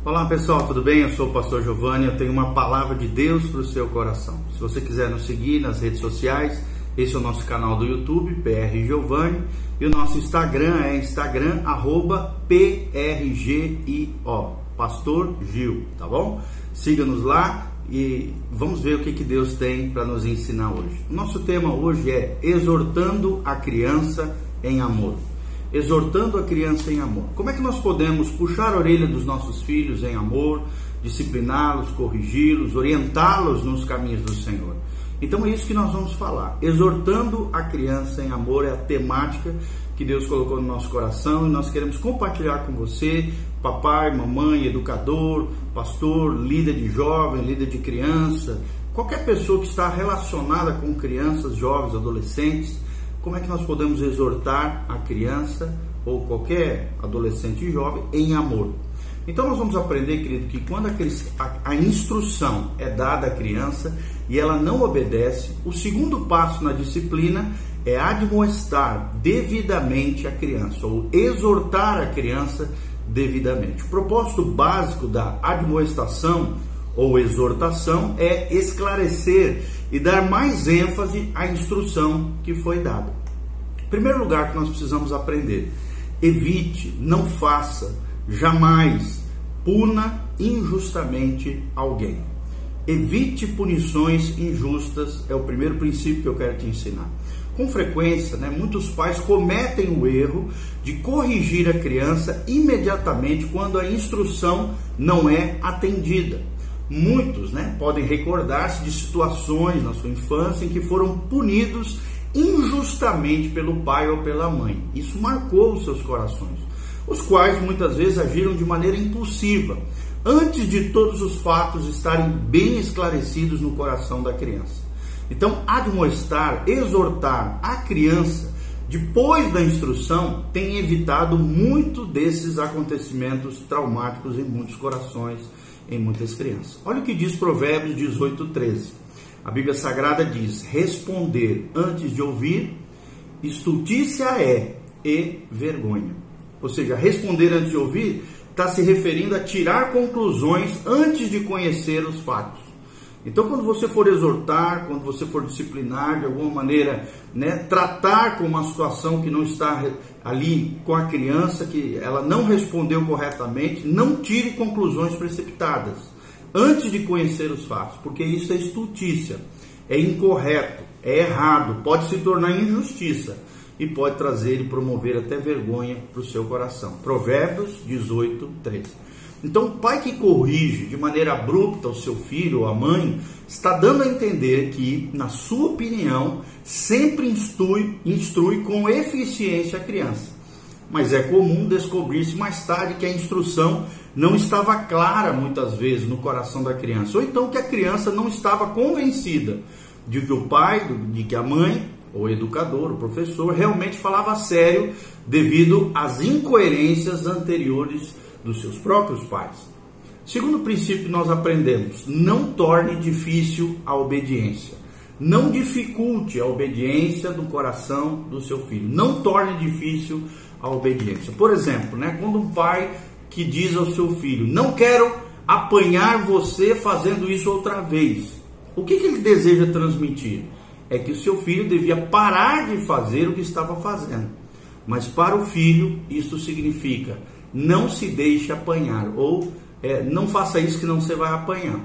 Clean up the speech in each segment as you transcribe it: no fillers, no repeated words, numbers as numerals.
Olá pessoal, tudo bem? Eu sou o pastor Giovanni, eu tenho uma palavra de Deus para o seu coração. Se você quiser nos seguir nas redes sociais, esse é o nosso canal do YouTube, PR Giovanni, e o nosso Instagram é Instagram, @PRGIO, Pastor Gil, tá bom? Siga-nos lá e vamos ver o que Deus tem para nos ensinar hoje. O nosso tema hoje é exortando a criança em amor. Exortando a criança em amor. Como é que nós podemos puxar a orelha dos nossos filhos em amor, discipliná-los, corrigi-los, orientá-los nos caminhos do Senhor? Então é isso que nós vamos falar. Exortando a criança em amor é a temática que Deus colocou no nosso coração e nós queremos compartilhar com você, papai, mamãe, educador, pastor, líder de jovem, líder de criança, qualquer pessoa que está relacionada com crianças, jovens, adolescentes. Como é que nós podemos exortar a criança ou qualquer adolescente e jovem em amor? Então nós vamos aprender, querido, que quando a instrução é dada à criança e ela não obedece, o segundo passo na disciplina é admoestar devidamente a criança ou exortar a criança devidamente. O propósito básico da admoestação ou exortação é esclarecer e dar mais ênfase à instrução que foi dada. Em primeiro lugar que nós precisamos aprender: evite, não faça, jamais puna injustamente alguém. Evite punições injustas, é o primeiro princípio que eu quero te ensinar. Com frequência, muitos pais cometem o erro de corrigir a criança imediatamente quando a instrução não é atendida. Muitos podem recordar-se de situações na sua infância em que foram punidos injustamente pelo pai ou pela mãe. Isso marcou os seus corações, os quais muitas vezes agiram de maneira impulsiva, antes de todos os fatos estarem bem esclarecidos no coração da criança. Então, admoestar, exortar a criança depois da instrução tem evitado muito desses acontecimentos traumáticos em muitos corações, em muitas crianças. Olha o que diz Provérbios 18:13. A Bíblia Sagrada diz: responder antes de ouvir, estultícia é e vergonha. Ou seja, responder antes de ouvir está se referindo a tirar conclusões antes de conhecer os fatos. Então, quando você for exortar, quando você for disciplinar, de alguma maneira, tratar com uma situação que não está ali com a criança, que ela não respondeu corretamente, não tire conclusões precipitadas antes de conhecer os fatos, porque isso é estultícia, é incorreto, é errado, pode se tornar injustiça e pode trazer e promover até vergonha para o seu coração. Provérbios 18:13. Então, o pai que corrige de maneira abrupta o seu filho ou a mãe está dando a entender que, na sua opinião, sempre instrui com eficiência a criança. Mas é comum descobrir-se mais tarde que a instrução não estava clara muitas vezes no coração da criança, ou então que a criança não estava convencida de que o pai, de que a mãe, o educador, o professor, realmente falava sério devido às incoerências anteriores dos seus próprios pais. Segundo princípio que nós aprendemos: não torne difícil a obediência. Não dificulte a obediência do coração do seu filho. Não torne difícil a obediência. Por exemplo, quando um pai que diz ao seu filho: não quero apanhar você fazendo isso outra vez. O que ele deseja transmitir? É que o seu filho devia parar de fazer o que estava fazendo. Mas para o filho isso significa: não se deixe apanhar, ou não faça isso que não você vai apanhar.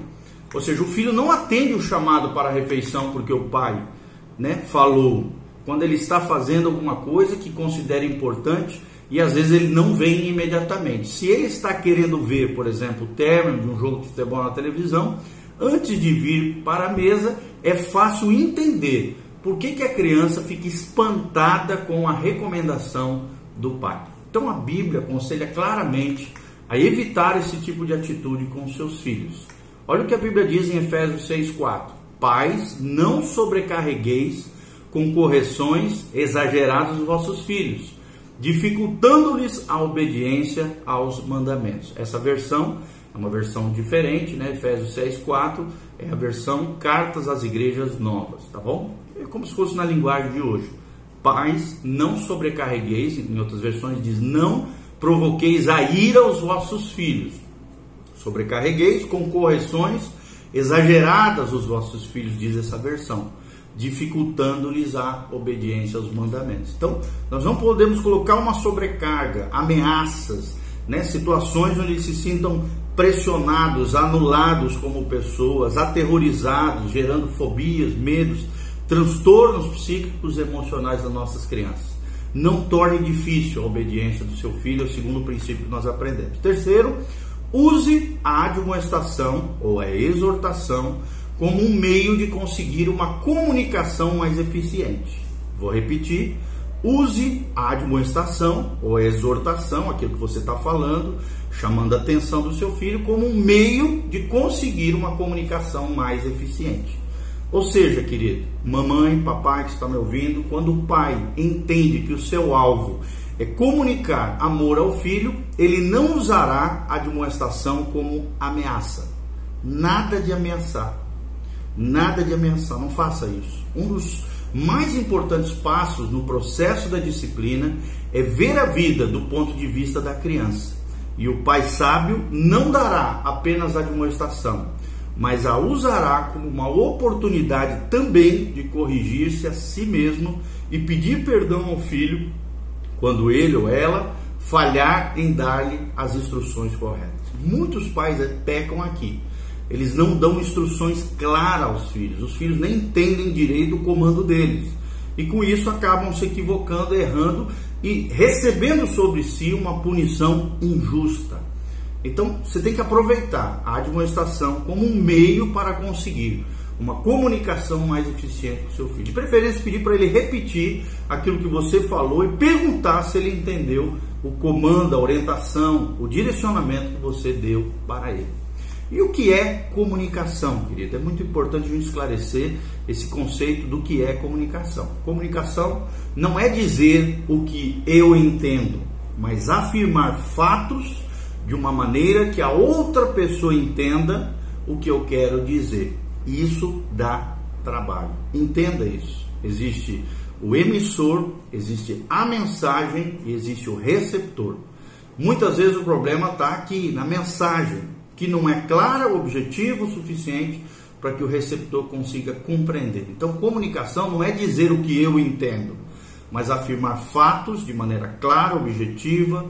Ou seja, o filho não atende o chamado para a refeição porque o pai falou, quando ele está fazendo alguma coisa que considera importante e às vezes ele não vem imediatamente. Se ele está querendo ver, por exemplo, o término de um jogo de futebol na televisão, antes de vir para a mesa, é fácil entender por que a criança fica espantada com a recomendação do pai. Então a Bíblia aconselha claramente a evitar esse tipo de atitude com os seus filhos. Olha o que a Bíblia diz em Efésios 6:4. Pais, não sobrecarregueis com correções exageradas os vossos filhos, dificultando-lhes a obediência aos mandamentos. Essa versão é uma versão diferente, Efésios 6:4 é a versão Cartas às Igrejas Novas, tá bom? É como se fosse na linguagem de hoje. Pais, não sobrecarregueis, em outras versões diz: não provoqueis a ira aos vossos filhos, Sobrecarregueis com correções exageradas os vossos filhos, diz essa versão, dificultando-lhes a obediência aos mandamentos. Então, nós não podemos colocar uma sobrecarga, ameaças, né? Situações onde eles se sintam pressionados, anulados como pessoas, aterrorizados, gerando fobias, medos, transtornos psíquicos e emocionais das nossas crianças. Não torne difícil a obediência do seu filho, é o segundo princípio que nós aprendemos. Terceiro, use a admoestação ou a exortação como um meio de conseguir uma comunicação mais eficiente. Vou repetir. Use a admoestação ou a exortação, aquilo que você está falando, chamando a atenção do seu filho, como um meio de conseguir uma comunicação mais eficiente. Ou seja, querido, mamãe, papai que está me ouvindo, quando o pai entende que o seu alvo é comunicar amor ao filho, ele não usará a admoestação como ameaça. Nada de ameaçar. Nada de ameaçar, não faça isso. Um dos mais importantes passos no processo da disciplina é ver a vida do ponto de vista da criança. E o pai sábio não dará apenas a admoestação, mas a usará como uma oportunidade também de corrigir-se a si mesmo e pedir perdão ao filho quando ele ou ela falhar em dar-lhe as instruções corretas. Muitos pais pecam aqui. Eles não dão instruções claras aos filhos. Os filhos nem entendem direito o comando deles. E com isso acabam se equivocando, errando e recebendo sobre si uma punição injusta. Então você tem que aproveitar a admoestação como um meio para conseguir uma comunicação mais eficiente com o seu filho. De preferência, pedir para ele repetir aquilo que você falou e perguntar se ele entendeu o comando, a orientação, o direcionamento que você deu para ele. E o que é comunicação, querido? É muito importante a gente esclarecer esse conceito do que é comunicação. Comunicação não é dizer o que eu entendo, mas afirmar fatos de uma maneira que a outra pessoa entenda o que eu quero dizer. Isso dá trabalho. Entenda isso. Existe o emissor, existe a mensagem e existe o receptor. Muitas vezes o problema está aqui na mensagem, que não é clara, objetiva o suficiente para que o receptor consiga compreender. Então, comunicação não é dizer o que eu entendo, mas afirmar fatos de maneira clara, objetiva,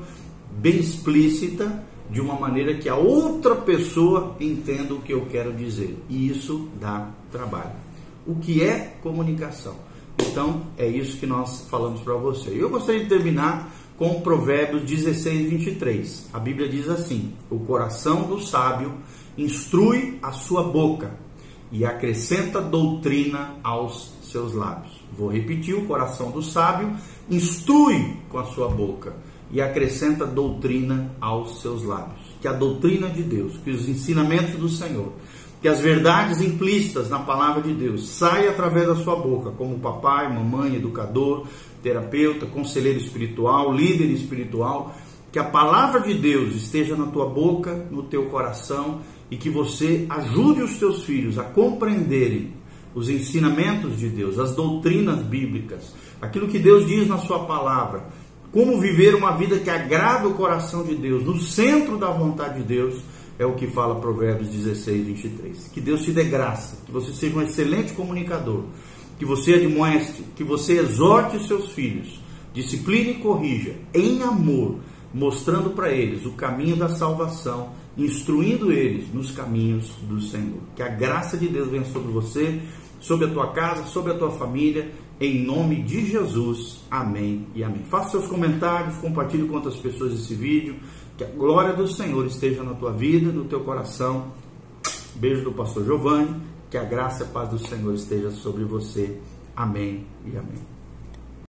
bem explícita, de uma maneira que a outra pessoa entenda o que eu quero dizer. E isso dá trabalho. O que é comunicação? Então, é isso que nós falamos para você. Eu gostaria de terminar com Provérbios 16, 23. A Bíblia diz assim: o coração do sábio instrui a sua boca e acrescenta doutrina aos seus lábios. Vou repetir: o coração do sábio instrui com a sua boca e acrescenta doutrina aos seus lábios. Que a doutrina de Deus, que os ensinamentos do Senhor, que as verdades implícitas na palavra de Deus saiam através da sua boca, como papai, mamãe, educador, terapeuta, conselheiro espiritual, líder espiritual. Que a palavra de Deus esteja na tua boca, no teu coração, e que você ajude os teus filhos a compreenderem os ensinamentos de Deus, as doutrinas bíblicas, aquilo que Deus diz na sua palavra, como viver uma vida que agrada o coração de Deus, no centro da vontade de Deus. É o que fala Provérbios 16, 23. Que Deus te dê graça, que você seja um excelente comunicador, que você admoeste, que você exorte os seus filhos, discipline e corrija em amor, mostrando para eles o caminho da salvação, instruindo eles nos caminhos do Senhor. Que a graça de Deus venha sobre você, sobre a tua casa, sobre a tua família, em nome de Jesus. Amém e amém. Faça seus comentários, compartilhe com outras pessoas esse vídeo. Que a glória do Senhor esteja na tua vida, no teu coração. Beijo do pastor Giovanni. Que a graça e a paz do Senhor esteja sobre você. Amém e amém.